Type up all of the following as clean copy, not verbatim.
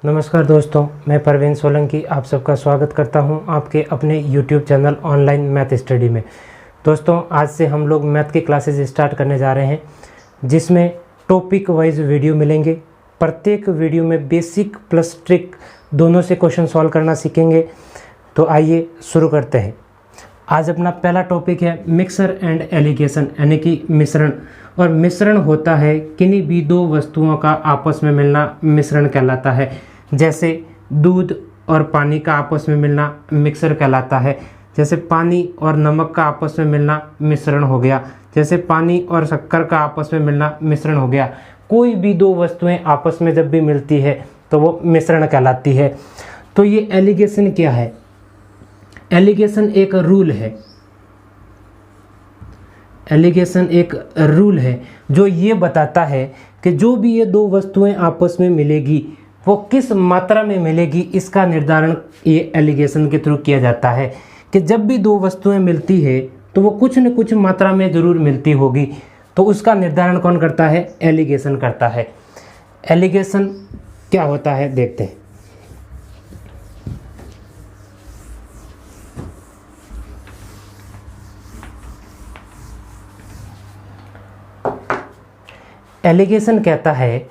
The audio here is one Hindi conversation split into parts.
नमस्कार दोस्तों, मैं परवीन सोलंकी आप सबका स्वागत करता हूं आपके अपने YouTube channel online math study में। दोस्तों, आज से हम लोग मैथ की क्लासेस स्टार्ट करने जा रहे हैं, जिसमें टॉपिक वाइज वीडियो मिलेंगे। प्रत्येक वीडियो में बेसिक प्लस ट्रिक दोनों से क्वेश्चन सॉल्व करना सीखेंगे। तो आइए शुरू करते हैं। आज अपना पहला टॉपिक है मिक्सर एंड एलिगेशन, यानी कि मिश्रण। और मिश्रण होता है किन्हीं भी दो वस्तुओं का आपस में मिलना मिश्रण कहलाता है। जैसे दूध और पानी का आपस में मिलना मिक्सर कहलाता है। जैसे पानी और नमक का आपस में मिलना मिश्रण हो गया। जैसे पानी और शक्कर का आपस में मिलना मिश्रण हो गया। कोई भी दो वस्तुएं आपस में जब भी मिलती है तो वो मिश्रण कहलाती है। तो ये एलिगेशन क्या है? एलिगेशन एक रूल है। एलिगेशन एक रूल है जो ये बताता है कि जो भी ये दो वस्तुएं आपस में मिलेगी वो किस मात्रा में मिलेगी, इसका निर्धारण ये एलिगेशन के थ्रू किया जाता है। कि जब भी दो वस्तुएं मिलती है तो वो कुछ न कुछ मात्रा में ज़रूर मिलती होगी, तो उसका निर्धारण कौन करता है? एलिगेशन करता है। एलिगेशन क्या होता है देखते हैं। एलिगेशन कहता है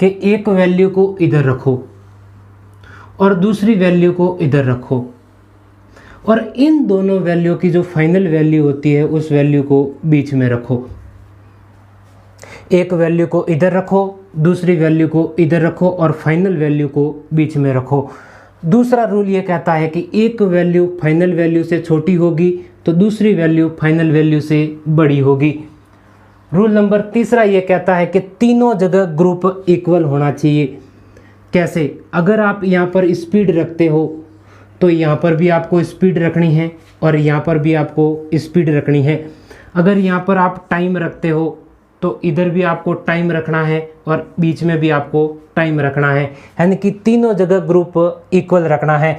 कि एक वैल्यू को इधर रखो और दूसरी वैल्यू को इधर रखो, और इन दोनों वैल्यू की जो फाइनल वैल्यू होती है उस वैल्यू को बीच में रखो। एक वैल्यू को इधर रखो, दूसरी वैल्यू को इधर रखो और फाइनल वैल्यू को बीच में रखो। दूसरा रूल ये कहता है कि एक वैल्यू फाइनल वैल्यू से छोटी होगी तो दूसरी वैल्यू फाइनल वैल्यू से बड़ी होगी। रूल नंबर तीसरा ये कहता है कि तीनों जगह ग्रुप इक्वल होना चाहिए। कैसे? अगर आप यहाँ पर स्पीड रखते हो तो यहाँ पर भी आपको स्पीड रखनी है और यहाँ पर भी आपको स्पीड रखनी है। अगर यहाँ पर आप टाइम रखते हो तो इधर भी आपको टाइम रखना है और बीच में भी आपको टाइम रखना है, यानी कि तीनों जगह ग्रुप इक्वल रखना है।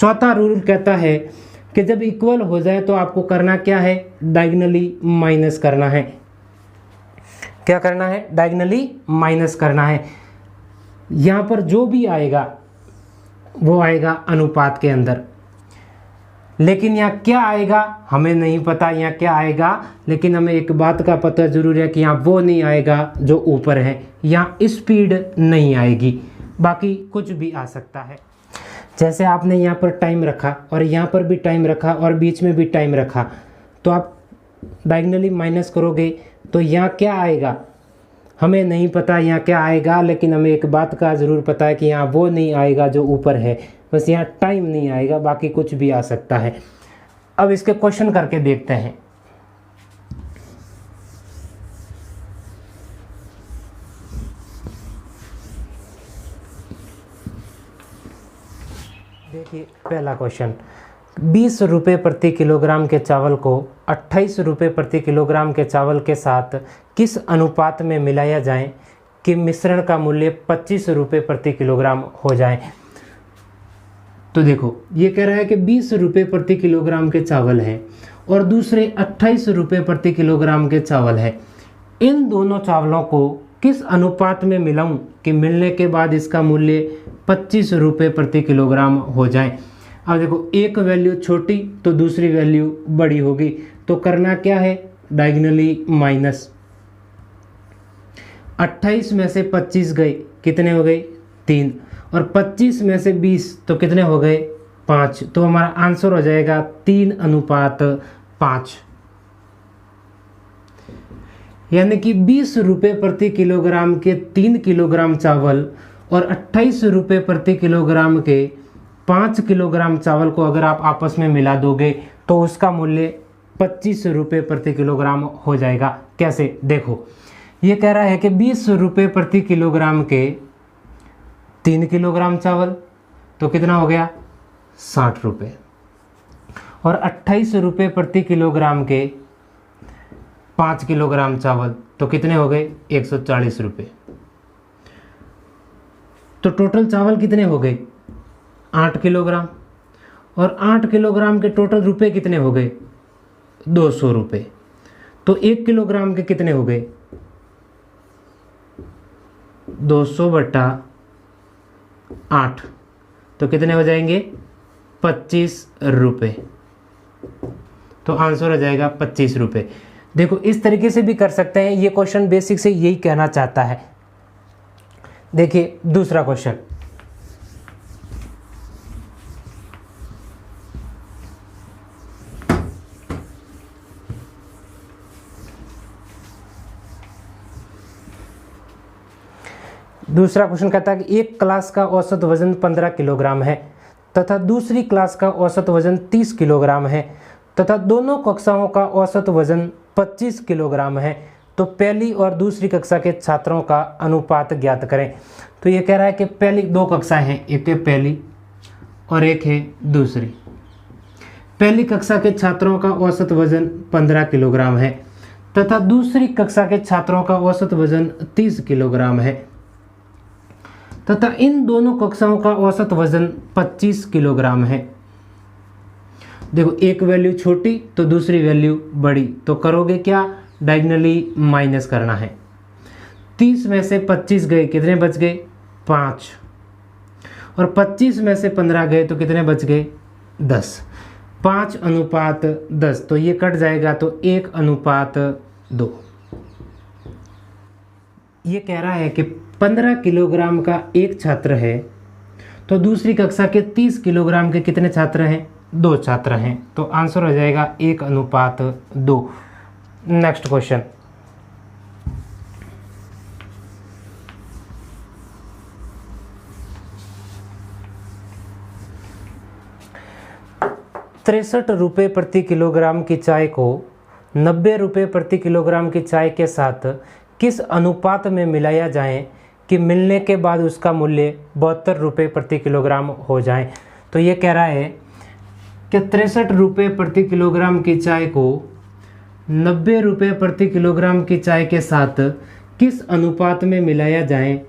चौथा रूल कहता है कि जब इक्वल हो जाए तो आपको करना क्या है? डायगोनली माइनस करना है। क्या करना है? डायगोनली माइनस करना है। यहाँ पर जो भी आएगा वो आएगा अनुपात के अंदर, लेकिन यहाँ क्या आएगा हमें नहीं पता। यहाँ क्या आएगा, लेकिन हमें एक बात का पता जरूर है कि यहाँ वो नहीं आएगा जो ऊपर है। यहाँ स्पीड नहीं आएगी, बाकी कुछ भी आ सकता है। जैसे आपने यहाँ पर टाइम रखा और यहाँ पर भी टाइम रखा और बीच में भी टाइम रखा, तो आप डायगोनली माइनस करोगे तो यहाँ क्या आएगा हमें नहीं पता। यहाँ क्या आएगा, लेकिन हमें एक बात का ज़रूर पता है कि यहाँ वो नहीं आएगा जो ऊपर है, बस यहाँ टाइम नहीं आएगा, बाकी कुछ भी आ सकता है। अब इसके क्वेश्चन करके देखते हैं। देखिए पहला क्वेश्चन, 20 रुपये प्रति किलोग्राम के चावल को 28 रुपये प्रति किलोग्राम के चावल के साथ किस अनुपात में मिलाया जाए कि मिश्रण का मूल्य 25 रुपये प्रति किलोग्राम हो जाए। तो देखो ये कह रहा है कि 20 रुपये प्रति किलोग्राम के चावल हैं और दूसरे 28 रुपये प्रति किलोग्राम के चावल हैं। इन दोनों चावलों को किस अनुपात में मिलाऊं कि मिलने के बाद इसका मूल्य 25 रुपये प्रति किलोग्राम हो जाए। अब देखो एक वैल्यू छोटी तो दूसरी वैल्यू बड़ी होगी, तो करना क्या है? Diagonally minus. 28 में से 25 गए, कितने हो गए? 3। और 25 में से 20 तो कितने हो गए? 5। तो हमारा आंसर हो जाएगा 3:5। यानी कि 20 रुपये प्रति किलोग्राम के 3 किलोग्राम चावल और 28 रुपये प्रति किलोग्राम के 5 किलोग्राम चावल को अगर आप आपस में मिला दोगे तो उसका मूल्य 25 रुपये प्रति किलोग्राम हो जाएगा। कैसे? देखो ये कह रहा है कि 20 रुपये प्रति किलोग्राम के 3 किलोग्राम चावल तो कितना हो गया? 60 रुपये, और 28 रुपये प्रति किलोग्राम के 5 किलोग्राम चावल तो कितने हो गए? 140 रुपये। तो टोटल चावल कितने हो गए? 8 किलोग्राम, और 8 किलोग्राम के टोटल रुपए कितने हो गए? 200 रुपये। तो 1 किलोग्राम के कितने हो गए? 200 बटा 8, तो कितने हो जाएंगे 25 रुपये। तो आंसर हो जाएगा 25 रुपये। देखो इस तरीके से भी कर सकते हैं, ये क्वेश्चन बेसिक से यही कहना चाहता है। देखिए दूसरा क्वेश्चन, दूसरा क्वेश्चन कहता है कि एक क्लास का औसत वजन 15 किलोग्राम है तथा दूसरी क्लास का औसत वजन 30 किलोग्राम है तथा दोनों कक्षाओं का औसत वजन 25 किलोग्राम है, तो पहली और दूसरी कक्षा के छात्रों का अनुपात ज्ञात करें। तो ये कह रहा है कि पहली दो कक्षाएं हैं, एक है पहली और एक है दूसरी। पहली कक्षा के छात्रों का औसत वजन 15 किलोग्राम है तथा दूसरी कक्षा के छात्रों का औसत वजन 30 किलोग्राम है तथा इन दोनों कक्षाओं का औसत वजन 25 किलोग्राम है। देखो एक वैल्यू छोटी तो दूसरी वैल्यू बड़ी, तो करोगे क्या, डायगोनली माइनस करना है। 30 में से 25 गए, कितने बच गए 5, और 25 में से 15 गए तो कितने बच गए 10। 5:10, तो ये कट जाएगा तो 1:2। ये कह रहा है कि 15 किलोग्राम का एक छात्र है तो दूसरी कक्षा के 30 किलोग्राम के कितने छात्र हैं, 2 छात्र हैं, तो आंसर हो जाएगा 1:2। नेक्स्ट क्वेश्चन, ₹63 प्रति किलोग्राम की चाय को ₹90 प्रति किलोग्राम की चाय के साथ किस अनुपात में मिलाया जाए कि मिलने के बाद उसका मूल्य ₹72 प्रति किलोग्राम हो जाए। तो ये कह रहा है कि ₹63 प्रति किलोग्राम की चाय को ₹90 प्रति किलोग्राम की चाय के साथ किस अनुपात में मिलाया जाए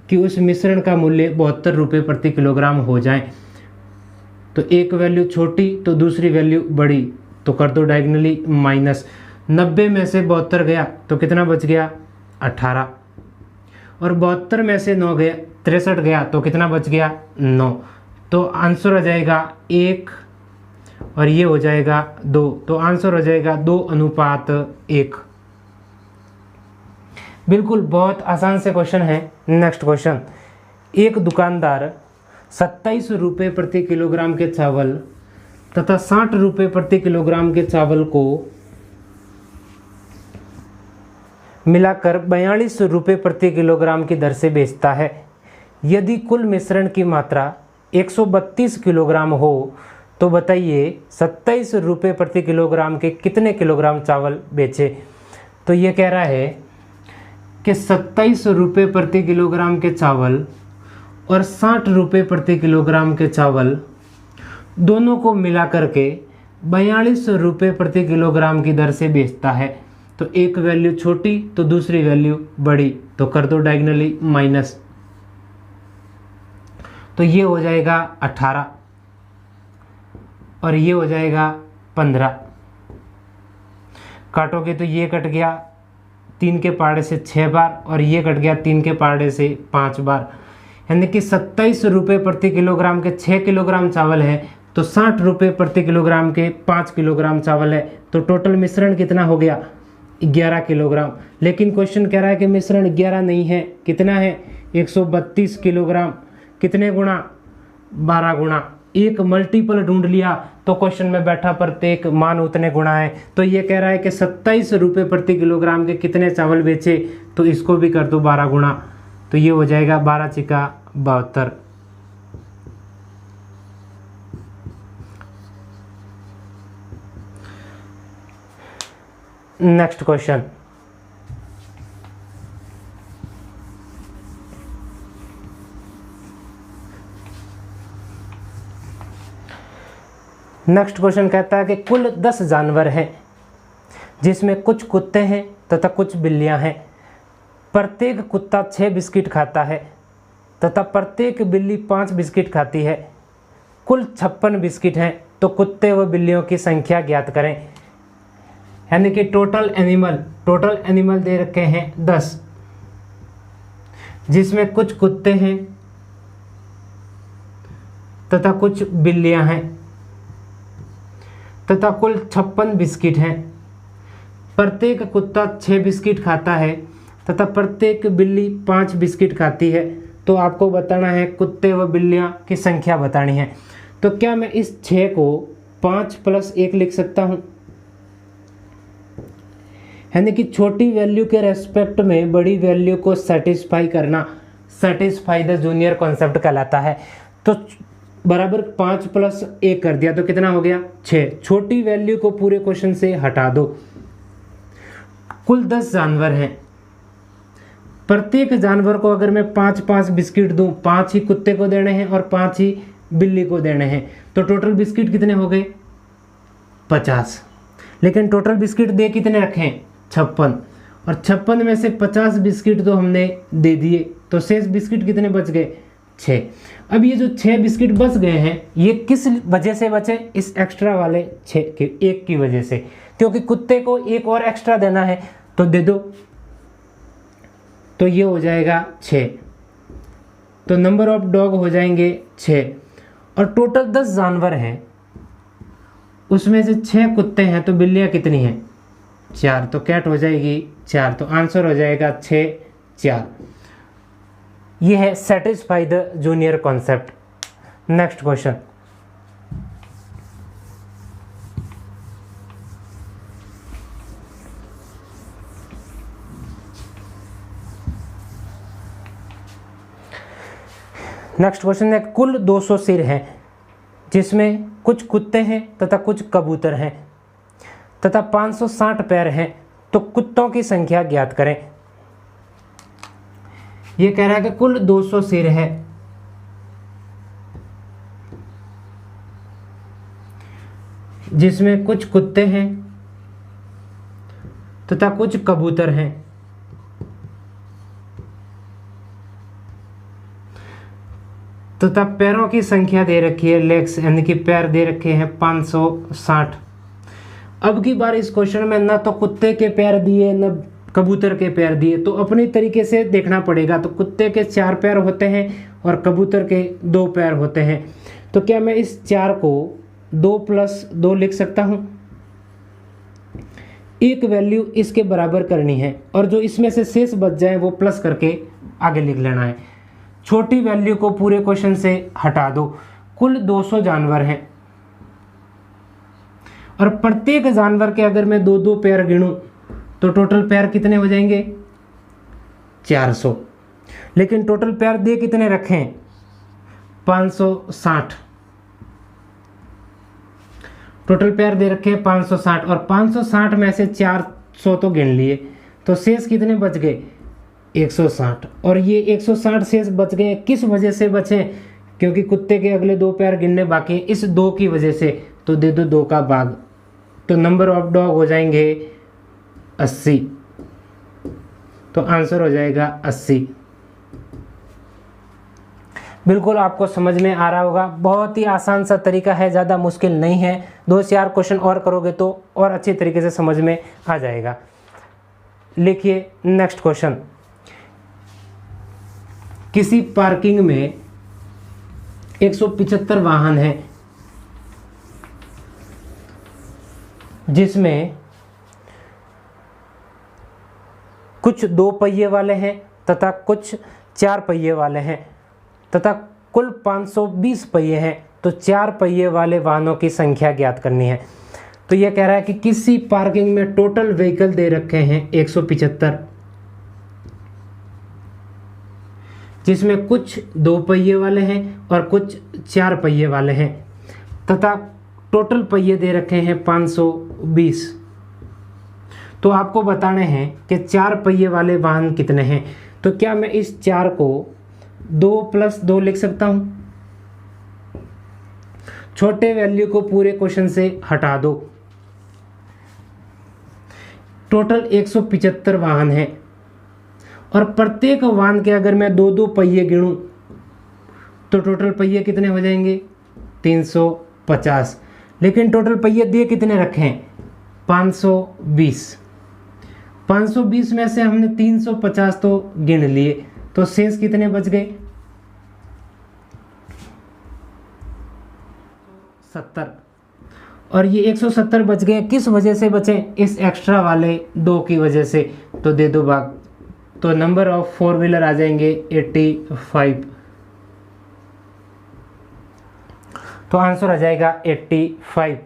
कि उस मिश्रण का मूल्य ₹72 प्रति किलोग्राम हो जाए। तो एक वैल्यू छोटी तो दूसरी वैल्यू बड़ी, तो कर दो डायगोनली माइनस। 90 में से 72 गया तो कितना बच गया 18, और 72 में से 9 गया 63 गया तो कितना बच गया 9, तो आंसर हो जाएगा 1 और ये हो जाएगा 2, तो आंसर हो जाएगा 2:1। बिल्कुल बहुत आसान से क्वेश्चन है। नेक्स्ट क्वेश्चन, एक दुकानदार ₹27 प्रति किलोग्राम के चावल तथा ₹60 प्रति किलोग्राम के चावल को मिलाकर ₹42 प्रति किलोग्राम की दर से बेचता है। यदि कुल मिश्रण की मात्रा 132 किलोग्राम हो तो बताइए ₹27 प्रति किलोग्राम के कितने किलोग्राम चावल बेचे। तो ये कह रहा है कि ₹27 प्रति किलोग्राम के चावल और ₹60 प्रति किलोग्राम के चावल दोनों को मिला करके ₹42 प्रति किलोग्राम की दर से बेचता है। तो एक वैल्यू छोटी तो दूसरी वैल्यू बड़ी, तो कर दो डायगोनली माइनस, तो ये हो जाएगा 18 और ये हो जाएगा 15। काटोगे तो ये कट गया 3 के पाड़े से 6 बार और ये कट गया 3 के पाड़े से 5 बार, यानी कि ₹27 प्रति किलोग्राम के 6 किलोग्राम चावल है तो ₹60 प्रति किलोग्राम के 5 किलोग्राम चावल है, तो टोटल मिश्रण कितना हो गया 11 किलोग्राम। लेकिन क्वेश्चन कह रहा है कि मिश्रण 11 नहीं है, कितना है 132 किलोग्राम। कितने गुणा 12 गुणा, एक मल्टीपल ढूंढ लिया तो क्वेश्चन में बैठा प्रत्येक मान उतने गुणा है। तो ये कह रहा है कि ₹27 प्रति किलोग्राम के कितने चावल बेचे, तो इसको भी कर दो 12 गुणा, तो ये हो जाएगा 12 चिका 72। नेक्स्ट क्वेश्चन, नेक्स्ट क्वेश्चन कहता है कि कुल 10 जानवर हैं जिसमें कुछ कुत्ते हैं तथा कुछ बिल्लियां हैं। प्रत्येक कुत्ता 6 बिस्किट खाता है तथा प्रत्येक बिल्ली 5 बिस्किट खाती है। कुल 56 बिस्किट हैं, तो कुत्ते व बिल्लियों की संख्या ज्ञात करें। यानी कि टोटल एनिमल दे रखे हैं 10, जिसमें कुछ कुत्ते हैं तथा कुछ बिल्लियां हैं तथा कुल 56 बिस्किट हैं। प्रत्येक कुत्ता 6 बिस्किट खाता है तथा प्रत्येक बिल्ली 5 बिस्किट खाती है। तो आपको बताना है कुत्ते व बिल्लियां की संख्या बतानी है। तो क्या मैं इस 6 को 5 + 1 लिख सकता हूं? यानी कि छोटी वैल्यू के रेस्पेक्ट में बड़ी वैल्यू को सेटिस्फाई करना सेटिस्फाई द जूनियर कॉन्सेप्ट कहलाता है। तो बराबर 5 + 1 कर दिया तो कितना हो गया? 6। छोटी वैल्यू को पूरे क्वेश्चन से हटा दो। कुल 10 जानवर हैं। प्रत्येक जानवर को अगर मैं 5-5 बिस्किट दूं, 5 ही कुत्ते को देने हैं और 5 ही बिल्ली को देने हैं, तो टोटल बिस्किट कितने हो गए? 50। लेकिन टोटल बिस्किट दे कितने रखे हैं? 56। और 56 में से 50 बिस्किट तो हमने दे दिए, तो शेष बिस्किट कितने बच गए? 6। अब ये जो 6 बिस्किट बच गए हैं, ये किस वजह से बचे? इस एक्स्ट्रा वाले 6 के 1 की वजह से, क्योंकि कुत्ते को 1 और एक्स्ट्रा देना है तो दे दो। तो ये हो जाएगा 6। तो नंबर ऑफ डॉग हो जाएंगे 6। और टोटल 10 जानवर हैं, उसमें से 6 कुत्ते हैं, तो बिल्लियां कितनी हैं? 4। तो कैट हो जाएगी 4। तो आंसर हो जाएगा 6, 4। ये है satisfy the junior concept. Next question. Next question है, कुल 200 सिर हैं, जिसमें कुछ कुत्ते हैं तथा कुछ कबूतर हैं तथा 560 पैर हैं, तो कुत्तों की संख्या ज्ञात करें। ये कह रहा है कि कुल 200 सिर है, जिसमें कुछ कुत्ते हैं तथा कुछ कबूतर हैं तथा पैरों की संख्या दे रखी है, लेग्स यानी कि पैर दे रखे हैं 560। अब की बार इस क्वेश्चन में ना तो कुत्ते के पैर दिए न कबूतर के पैर दिए, तो अपनी तरीके से देखना पड़ेगा। तो कुत्ते के 4 पैर होते हैं और कबूतर के 2 पैर होते हैं। तो क्या मैं इस 4 को 2 + 2 लिख सकता हूं? एक वैल्यू इसके बराबर करनी है और जो इसमें से शेष बच जाए वो प्लस करके आगे लिख लेना है। छोटी वैल्यू को पूरे क्वेश्चन से हटा दो। कुल 200 जानवर हैं और प्रत्येक जानवर के अगर मैं 2-2 पैर गिनूं तो टोटल पैर कितने हो जाएंगे? 400। लेकिन टोटल पैर दे कितने रखे हैं? 560। टोटल पैर दे रखे हैं 560 और 560 में से 400 तो गिन लिए, तो शेष कितने बच गए? 160। और ये 160 शेष बच गए, किस वजह से बचे? क्योंकि कुत्ते के अगले 2 पैर गिनने बाकी हैं, इस 2 की वजह से। तो दे दो 2 का भाग, तो नंबर ऑफ डॉग हो जाएंगे 80। तो आंसर हो जाएगा 80। बिल्कुल आपको समझ में आ रहा होगा, बहुत ही आसान सा तरीका है, ज़्यादा मुश्किल नहीं है। 2 से 4 क्वेश्चन और करोगे तो और अच्छी तरीके से समझ में आ जाएगा। लिखिए नेक्स्ट क्वेश्चन। किसी पार्किंग में 175 वाहन हैं, जिसमें कुछ 2 पहिए वाले हैं तथा कुछ 4 पहिए वाले हैं तथा कुल 520 पहिए हैं। तो 4 पहिए वाले वाहनों की संख्या ज्ञात करनी है। तो यह कह रहा है कि किसी पार्किंग में टोटल व्हीकल दे रखे हैं 175, जिसमें कुछ 2 पहिए वाले हैं और कुछ 4 पहिए वाले हैं तथा टोटल पहिए दे रखे हैं 520। तो आपको बताने हैं कि 4 पहिए वाले वाहन कितने हैं। तो क्या मैं इस 4 को 2 + 2 लिख सकता हूं? छोटे वैल्यू को पूरे क्वेश्चन से हटा दो। टोटल 175 वाहन हैं और प्रत्येक वाहन के अगर मैं 2-2 पहिए गिनूं तो टोटल पहिए कितने हो जाएंगे? 350। लेकिन टोटल पहिए दिए कितने रखे हैं? 520। 520 में से हमने 350 तो गिन लिए, तो शेष कितने बच गए? 170 और ये 170 बच गए, किस वजह से बचे? इस एक्स्ट्रा वाले 2 की वजह से। तो दे दो भाग, तो नंबर ऑफ 4 व्हीलर आ जाएंगे 85। तो आंसर आ जाएगा 85।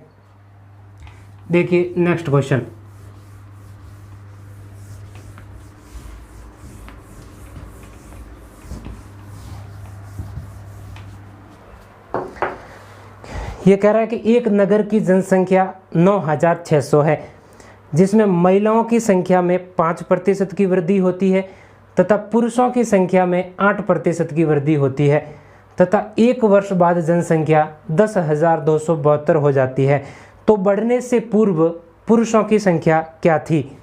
देखिए नेक्स्ट क्वेश्चन। ये कह रहा है कि एक नगर की जनसंख्या 9600 है, जिसमें महिलाओं की संख्या में 5% की वृद्धि होती है तथा पुरुषों की संख्या में 8% की वृद्धि होती है तथा 1 वर्ष बाद जनसंख्या 10,272 हो जाती है। तो बढ़ने से पूर्व पुरुषों की संख्या क्या थी?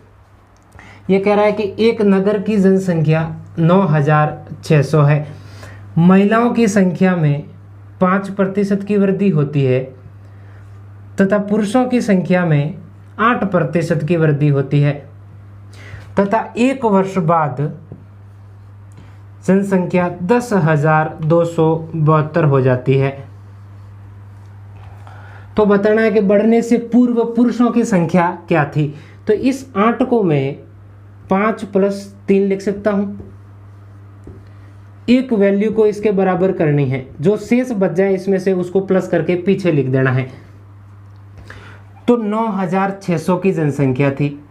ये कह रहा है कि एक नगर की जनसंख्या 9600 है, महिलाओं की संख्या में 5% की वृद्धि होती है तथा पुरुषों की संख्या में 8% की वृद्धि होती है तथा 1 वर्ष बाद जनसंख्या 10,272 हो जाती है। तो बताना है कि बढ़ने से पूर्व पुरुषों की संख्या क्या थी। तो इस 8 को मैं 5 + 3 लिख सकता हूं। एक वैल्यू को इसके बराबर करनी है, जो शेष बच जाए इसमें से उसको प्लस करके पीछे लिख देना है। तो 9600 की जनसंख्या थी।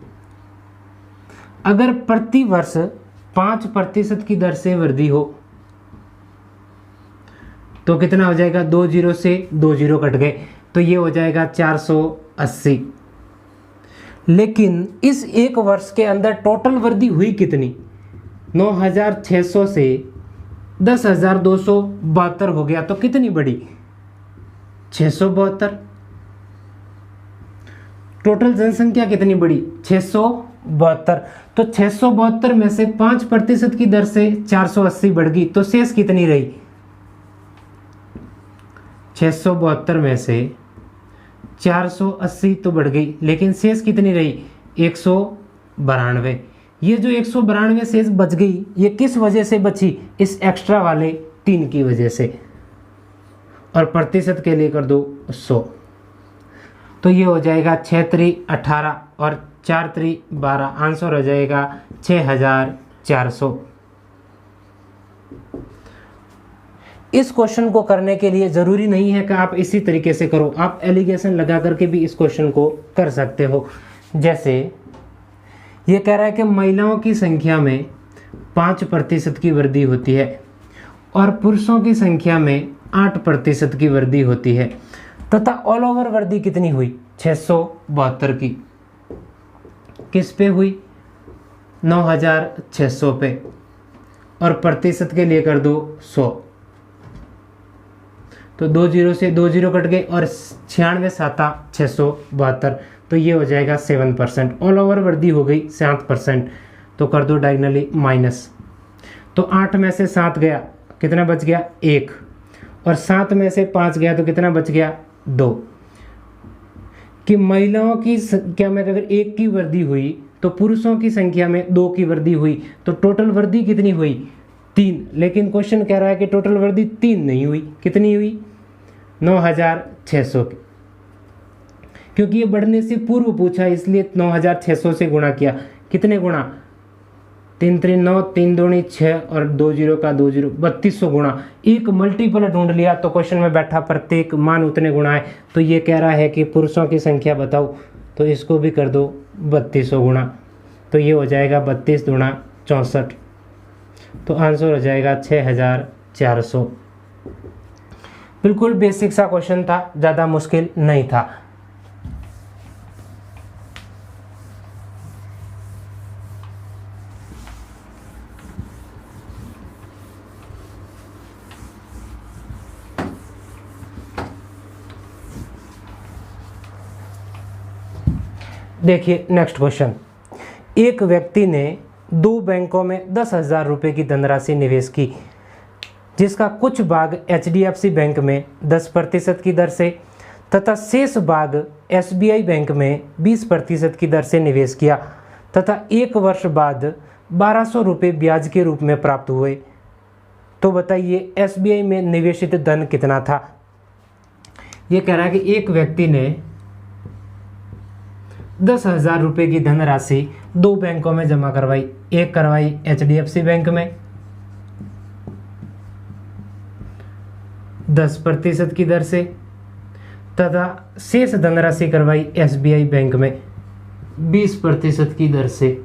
अगर प्रति वर्ष 5% की दर से वृद्धि हो तो कितना हो जाएगा? 2 0 से 2 0 कट गए, तो ये हो जाएगा 480। लेकिन इस 1 वर्ष के अंदर टोटल वृद्धि हुई कितनी? 9600 से 10,272 हो गया, तो कितनी बढ़ी? 672। टोटल जनसंख्या कितनी बढ़ी? 672। तो 672 में से 5% की दर से 480 बढ़ गई, तो शेष कितनी रही? 672 में से 480 तो बढ़ गई, लेकिन शेष कितनी रही? 192। ये जो 192 शेष बच गई, ये किस वजह से बची? इस एक्स्ट्रा वाले 3 की वजह से। और प्रतिशत के लिए कर दो 100, तो ये हो जाएगा 6 3 18 और 4 3 12। आंसर हो जाएगा 6400। इस क्वेश्चन को करने के लिए ज़रूरी नहीं है कि आप इसी तरीके से करो, आप एलिगेशन लगा करके भी इस क्वेश्चन को कर सकते हो। जैसे ये कह रहा है कि महिलाओं की संख्या में 5% की वृद्धि होती है और पुरुषों की संख्या में 8% की वृद्धि होती है तथा ऑल ओवर वृद्धि कितनी हुई? 672 की। किस पे हुई? 9600 पे। और प्रतिशत के लिए कर दो 100, तो 2 0 से 2 0 कट गए और 96 7 672, तो ये हो जाएगा 7%। ऑल ओवर वृद्धि हो गई 7%, तो कर दो डायगनली माइनस। तो 8 में से 7 गया, कितना बच गया? 1। और 7 में से 5 गया, तो कितना बच गया? 2। कि महिलाओं की संख्या में अगर 1 की वृद्धि हुई तो पुरुषों की संख्या में 2 की वृद्धि हुई, तो टोटल वृद्धि कितनी हुई? 3। लेकिन क्वेश्चन कह रहा है कि टोटल वृद्धि 3 नहीं हुई, कितनी हुई? 9600 की। क्योंकि ये बढ़ने से पूर्व पूछा, इसलिए 9600 से गुणा किया। कितने गुणा? 3 3 9, 3 दूनी 6 और 2 0 का 2 0, 3200 गुणा। एक मल्टीपल ढूंढ लिया तो क्वेश्चन में बैठा प्रत्येक मान उतने गुणा है। तो ये कह रहा है कि पुरुषों की संख्या बताओ, तो इसको भी कर दो 3200 गुणा, तो ये हो जाएगा 32 दूना 64, तो आंसर हो जाएगा 6400। बिल्कुल बेसिक सा क्वेश्चन था, ज़्यादा मुश्किल नहीं था। देखिए नेक्स्ट क्वेश्चन। एक व्यक्ति ने 2 बैंकों में 10,000 रुपये की धनराशि निवेश की, जिसका कुछ भाग HDFC बैंक में 10% की दर से तथा शेष भाग SBI बैंक में 20% की दर से निवेश किया तथा 1 वर्ष बाद 1200 रुपये ब्याज के रूप में प्राप्त हुए। तो बताइए SBI में निवेशित धन कितना था? ये कह रहा है कि एक व्यक्ति ने 10,000 रुपये की धनराशि 2 बैंकों में जमा करवाई। एक करवाई HDFC बैंक में 10% की दर से, तथा शेष धनराशि करवाई SBI बैंक में 20% की दर से,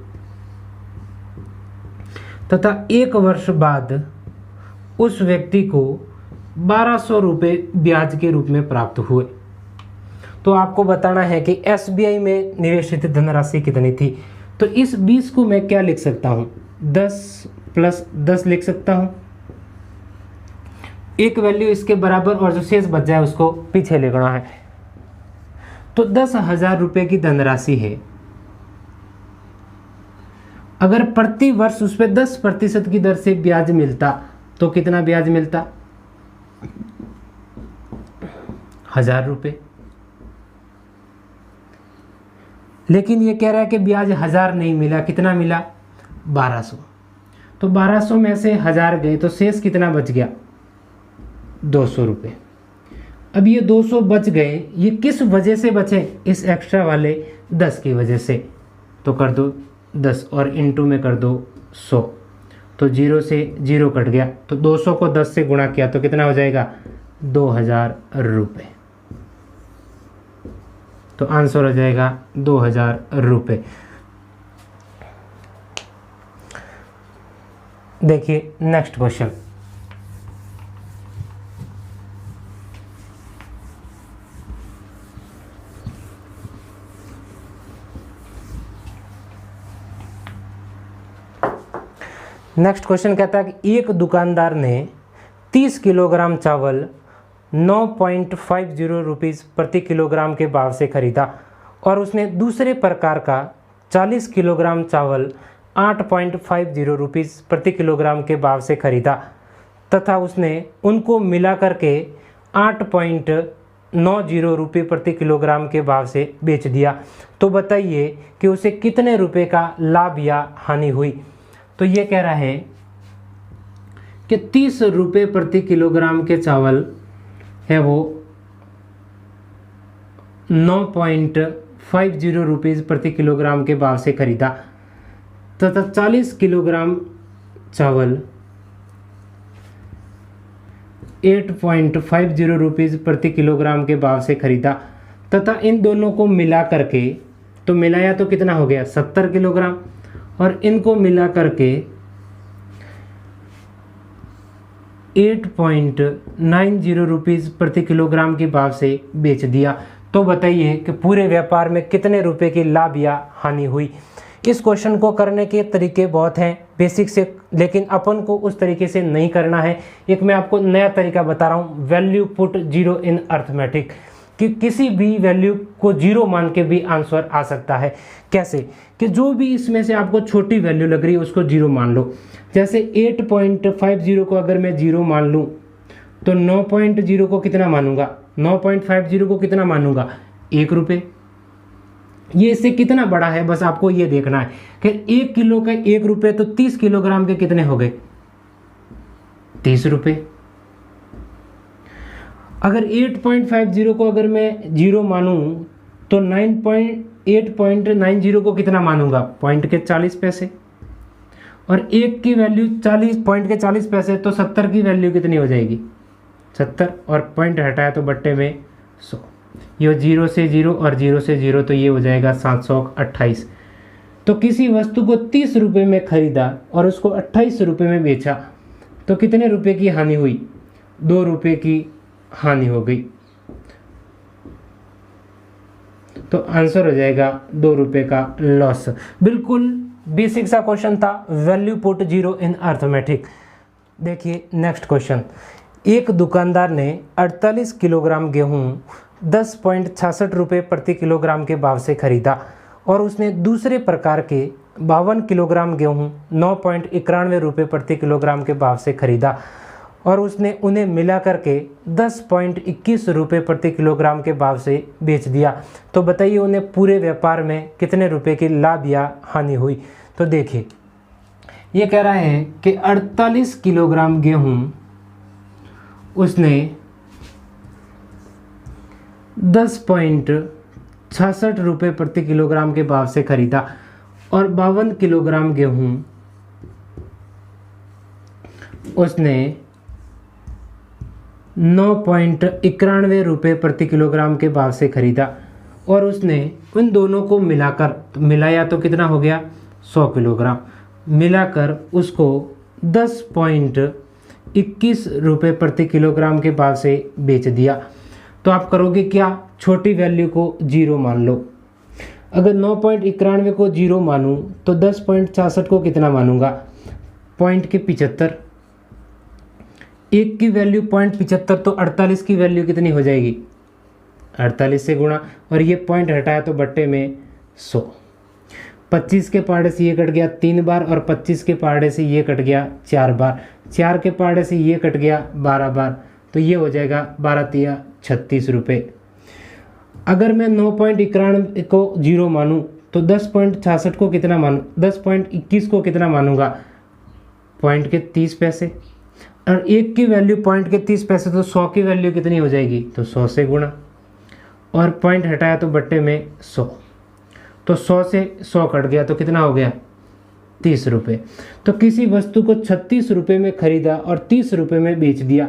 तथा 1 वर्ष बाद उस व्यक्ति को 1200 रुपये ब्याज के रूप में प्राप्त हुए। तो आपको बताना है कि SBI में निवेशित धनराशि कितनी थी। तो इस 20 को मैं क्या लिख सकता हूँ, 10 + 10 लिख सकता हूँ। एक वैल्यू इसके बराबर और जो शेष बच जाए उसको पीछे लिखना है। तो 10,000 रुपये की धनराशि है, अगर प्रति वर्ष उस पर 10% की दर से ब्याज मिलता तो कितना ब्याज मिलता, 1,000 रुपये। लेकिन ये कह रहा है कि ब्याज 1,000 नहीं मिला, कितना मिला, 1200। तो 1200 में से 1,000 गए तो शेष कितना बच गया, 200 रुपये। अब ये 200 बच गए, ये किस वजह से बचे, इस एक्स्ट्रा वाले 10 की वजह से। तो कर दो 10 और इनटू में कर दो 100, तो 0 से 0 कट गया। तो 200 को 10 से गुणा किया तो कितना हो जाएगा, 2,000 रुपये। तो आंसर हो जाएगा 2,000 रुपये। देखिए नेक्स्ट क्वेश्चन। नेक्स्ट क्वेश्चन कहता है कि एक दुकानदार ने 30 किलोग्राम चावल 9.50 रुपीज़ प्रति किलोग्राम के भाव से खरीदा और उसने दूसरे प्रकार का 40 किलोग्राम चावल 8.50 रुपीज़ प्रति किलोग्राम के भाव से खरीदा तथा उसने उनको मिला करके 8.90 रुपये प्रति किलोग्राम के भाव से बेच दिया। तो बताइए कि उसे कितने रुपए का लाभ या हानि हुई। तो ये कह रहा है कि 30 रुपये प्रति किलोग्राम के चावल है वो 9.50 रुपीज़ प्रति किलोग्राम के भाव से खरीदा तथा 40 किलोग्राम चावल 8.50 रुपीज़ प्रति किलोग्राम के भाव से खरीदा तथा इन दोनों को मिला करके, तो मिलाया तो कितना हो गया 70 किलोग्राम, और इनको मिला करके 8.90 रुपीज़ प्रति किलोग्राम के भाव से बेच दिया। तो बताइए कि पूरे व्यापार में कितने रुपए की लाभ या हानि हुई। इस क्वेश्चन को करने के तरीके बहुत हैं बेसिक से, लेकिन अपन को उस तरीके से नहीं करना है। एक मैं आपको नया तरीका बता रहा हूँ, value put zero in arithmetic, कि किसी भी वैल्यू को जीरो मान के भी आंसर आ सकता है। कैसे, कि जो भी इसमें से आपको छोटी वैल्यू लग रही है उसको जीरो मान लो। जैसे 8.50 को अगर मैं जीरो मान लूँ तो 9.0 को कितना मानूंगा, 9.50 को कितना मानूंगा, 1 रुपये। ये इससे कितना बड़ा है बस आपको ये देखना है कि 1 किलो का 1 रुपये, तो 30 किलोग्राम के कितने हो गए, 30 रुपये। अगर 8.50 को अगर मैं जीरो मानूं तो 8.90 को कितना मानूंगा, पॉइंट के 40 पैसे, और 1 की वैल्यू 40 पॉइंट के 40 पैसे, तो 70 की वैल्यू कितनी हो जाएगी, 70, और पॉइंट हटाया तो बट्टे में 100। ये 0 से 0 और 0 से 0, तो ये हो जाएगा 728। तो किसी वस्तु को 30 रुपये में खरीदा और उसको 28 रुपये में बेचा तो कितने रुपए की हानि हुई, 2 रुपये की हानि हो गई। तो आंसर हो जाएगा 2 रुपये का लॉस। बिल्कुल बेसिक सा क्वेश्चन था, value put zero in arithmetic. देखिए नेक्स्ट क्वेश्चन। एक दुकानदार ने 48 किलोग्राम गेहूं 10.66 रुपये प्रति किलोग्राम के भाव से खरीदा और उसने दूसरे प्रकार के 52 किलोग्राम गेहूं 9.91 रुपये प्रति किलोग्राम के भाव से खरीदा और उसने उन्हें मिला करके 10.21 रुपये प्रति किलोग्राम के भाव से बेच दिया। तो बताइए उन्हें पूरे व्यापार में कितने रुपए की लाभ या हानि हुई। तो देखिए ये कह रहा है कि 48 किलोग्राम गेहूं उसने 10.66 रुपये प्रति किलोग्राम के भाव से खरीदा और 52 किलोग्राम गेहूं उसने 9.91 रुपये प्रति किलोग्राम के भाव से खरीदा और उसने उन दोनों को मिलाया तो कितना हो गया 100 किलोग्राम, मिलाकर उसको 10.21 रुपये प्रति किलोग्राम के भाव से बेच दिया। तो आप करोगे क्या, छोटी वैल्यू को 0 मान लो। अगर 9.91 को 0 मानूं तो 10.66 को कितना मानूंगा, पॉइंट के 75। एक की वैल्यू 0.75 तो 48 की वैल्यू कितनी हो जाएगी, 48 से गुणा, और ये पॉइंट हटाया तो बट्टे में 100। 25 के पाड़े से ये कट गया 3 बार और 25 के पाड़े से ये कट गया 4 बार, 4 के पाड़े से ये कट गया 12 बार, तो ये हो जाएगा 12 तिया 36 रुपये। अगर मैं 9.91 को 0 मानूं तो 10.66 को कितना मानूं, 10.21 को कितना मानूंगा, पॉइंट के 30 पैसे, और एक की वैल्यू पॉइंट के 30 पैसे, तो 100 की वैल्यू कितनी हो जाएगी, तो 100 से गुणा, और पॉइंट हटाया तो बट्टे में 100, तो 100 से 100 कट गया तो कितना हो गया 30 रुपये। तो किसी वस्तु को 36 रुपये में खरीदा और 30 रुपये में बेच दिया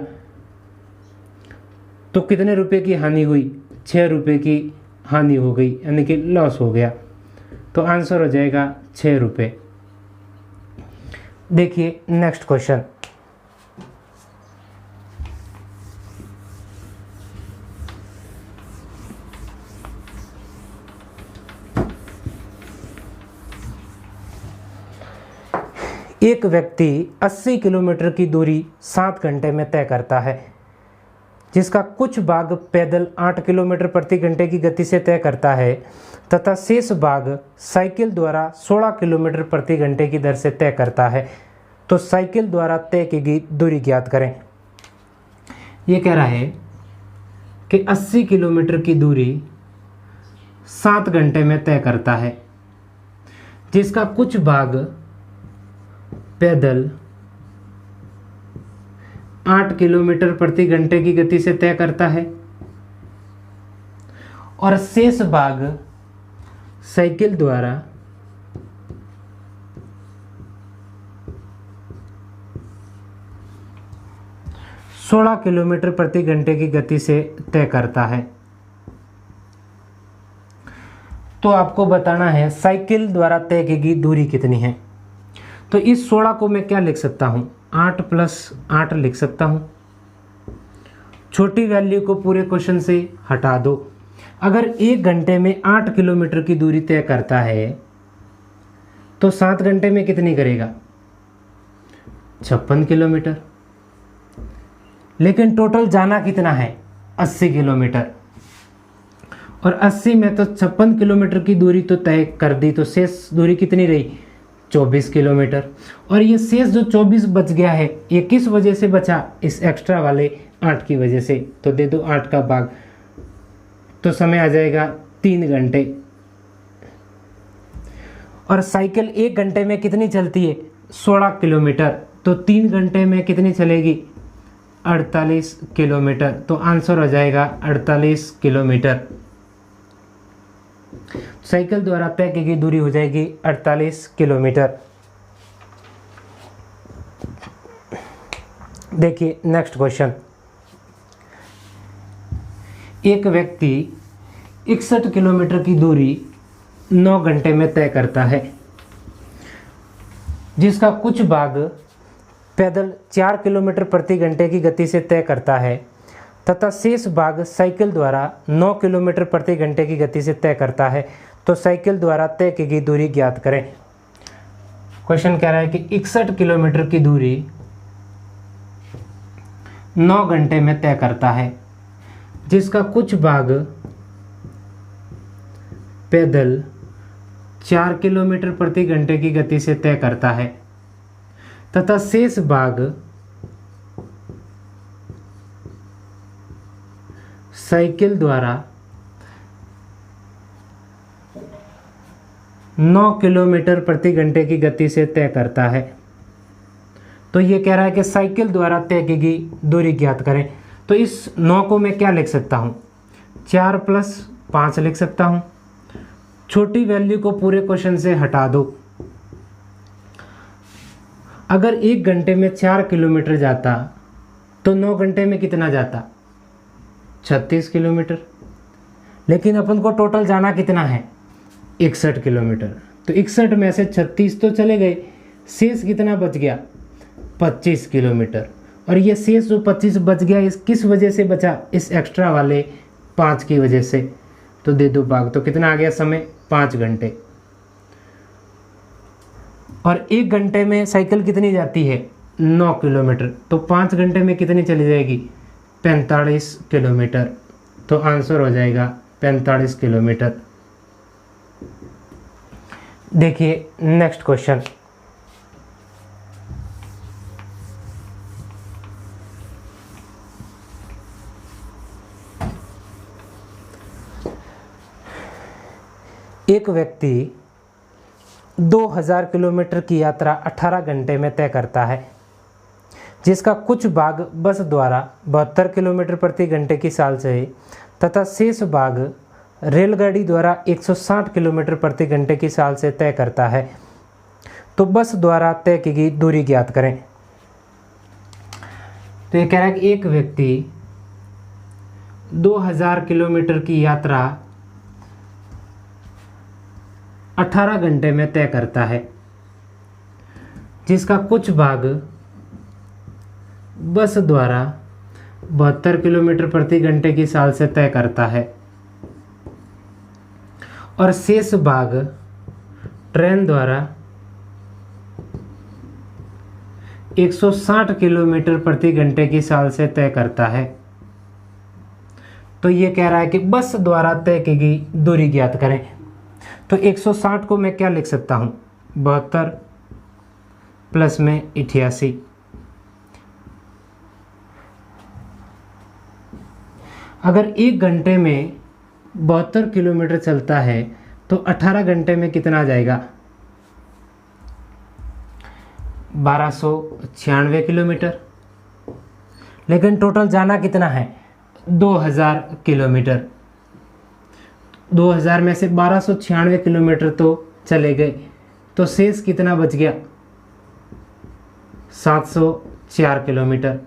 तो कितने रुपए की हानि हुई, 6 रुपये की हानि हो गई, यानी कि लॉस हो गया। तो आंसर हो जाएगा 6 रुपये। देखिए नेक्स्ट क्वेश्चन, एक व्यक्ति 80 किलोमीटर की दूरी 7 घंटे में तय करता है, जिसका कुछ भाग पैदल 8 किलोमीटर प्रति घंटे की गति से तय करता है तथा शेष भाग साइकिल द्वारा 16 किलोमीटर प्रति घंटे की दर से तय करता है। तो साइकिल द्वारा तय की गई दूरी ज्ञात करें। ये कह रहा है कि 80 किलोमीटर की दूरी 7 घंटे में तय करता है, जिसका कुछ भाग पैदल 8 किलोमीटर प्रति घंटे की गति से तय करता है और शेष भाग साइकिल द्वारा 16 किलोमीटर प्रति घंटे की गति से तय करता है। तो आपको बताना है साइकिल द्वारा तय की गई दूरी कितनी है। तो इस 16 को मैं क्या लिख सकता हूँ, 8 + 8 लिख सकता हूँ। छोटी वैल्यू को पूरे क्वेश्चन से हटा दो। अगर 1 घंटे में 8 किलोमीटर की दूरी तय करता है तो 7 घंटे में कितनी करेगा, 56 किलोमीटर। लेकिन टोटल जाना कितना है, 80 किलोमीटर, और 80 में तो 56 किलोमीटर की दूरी तो तय कर दी, तो शेष दूरी कितनी रही, 24 किलोमीटर। और ये शेष जो 24 बच गया है, ये किस वजह से बचा, इस एक्स्ट्रा वाले 8 की वजह से। तो दे दो 8 का भाग, तो समय आ जाएगा 3 घंटे। और साइकिल 1 घंटे में कितनी चलती है, 16 किलोमीटर, तो 3 घंटे में कितनी चलेगी, 48 किलोमीटर। तो आंसर हो जाएगा 48 किलोमीटर। साइकिल द्वारा तय की गई दूरी हो जाएगी 48 किलोमीटर। देखिए नेक्स्ट क्वेश्चन, एक व्यक्ति 61 किलोमीटर की दूरी 9 घंटे में तय करता है, जिसका कुछ भाग पैदल 4 किलोमीटर प्रति घंटे की गति से तय करता है तथा शेष भाग साइकिल द्वारा 9 किलोमीटर प्रति घंटे की गति से तय करता है। तो साइकिल द्वारा तय की गई दूरी ज्ञात करें। क्वेश्चन कह रहा है कि 61 किलोमीटर की दूरी 9 घंटे में तय करता है, जिसका कुछ भाग पैदल 4 किलोमीटर प्रति घंटे की गति से तय करता है तथा शेष भाग साइकिल द्वारा 9 किलोमीटर प्रति घंटे की गति से तय करता है। तो ये कह रहा है कि साइकिल द्वारा तय की गई दूरी ज्ञात करें। तो इस 9 को मैं क्या लिख सकता हूँ, 4 + 5 लिख सकता हूँ। छोटी वैल्यू को पूरे क्वेश्चन से हटा दो। अगर 1 घंटे में 4 किलोमीटर जाता तो 9 घंटे में कितना जाता? 36 किलोमीटर। लेकिन अपन को टोटल जाना कितना है? 61 किलोमीटर। तो 61 में से 36 तो चले गए, शेष कितना बच गया? 25 किलोमीटर। और ये शेष जो 25 बच गया, इस किस वजह से बचा? इस एक्स्ट्रा वाले 5 की वजह से। तो दे दो भाग, तो कितना आ गया समय? 5 घंटे। और 1 घंटे में साइकिल कितनी जाती है? 9 किलोमीटर। तो 5 घंटे में कितनी चली जाएगी? 45 किलोमीटर। तो आंसर हो जाएगा 45 किलोमीटर। देखिए नेक्स्ट क्वेश्चन। एक व्यक्ति 2000 किलोमीटर की यात्रा 18 घंटे में तय करता है, जिसका कुछ भाग बस द्वारा 72 किलोमीटर प्रति घंटे की चाल से तथा शेष भाग रेलगाड़ी द्वारा 160 किलोमीटर प्रति घंटे की चाल से तय करता है। तो बस द्वारा तय की गई दूरी ज्ञात करें। तो ये कह रहा है कि एक व्यक्ति 2000 किलोमीटर की यात्रा 18 घंटे में तय करता है, जिसका कुछ भाग बस द्वारा 72 किलोमीटर प्रति घंटे की चाल से तय करता है और शेष भाग ट्रेन द्वारा 160 किलोमीटर प्रति घंटे की चाल से तय करता है। तो ये कह रहा है कि बस द्वारा तय की गई दूरी ज्ञात करें। तो 160 को मैं क्या लिख सकता हूँ? 72 प्लस में 88। अगर 1 घंटे में 72 किलोमीटर चलता है तो 18 घंटे में कितना आ जाएगा? 1296 किलोमीटर। लेकिन टोटल जाना कितना है? 2000 किलोमीटर। 2000 में से 1296 किलोमीटर तो चले गए, तो शेष कितना बच गया? 704 किलोमीटर।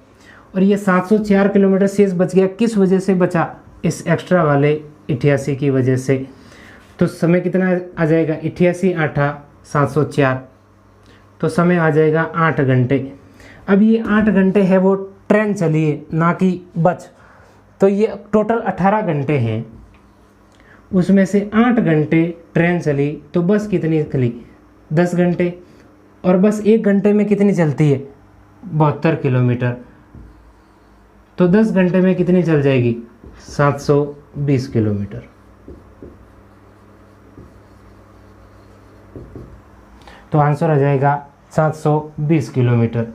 और ये 704 किलोमीटर शेष बच गया, किस वजह से बचा? इस एक्स्ट्रा वाले 88 की वजह से। तो समय कितना आ जाएगा? 88 8 704। तो समय आ जाएगा 8 घंटे। अब ये 8 घंटे है वो ट्रेन चली है, ना कि बस। तो ये टोटल 18 घंटे हैं, उसमें से 8 घंटे ट्रेन चली, तो बस कितनी चली? 10 घंटे। और बस 1 घंटे में कितनी चलती है? 72 किलोमीटर। तो 10 घंटे में कितनी चल जाएगी? 720 किलोमीटर। तो आंसर आ जाएगा 720 किलोमीटर।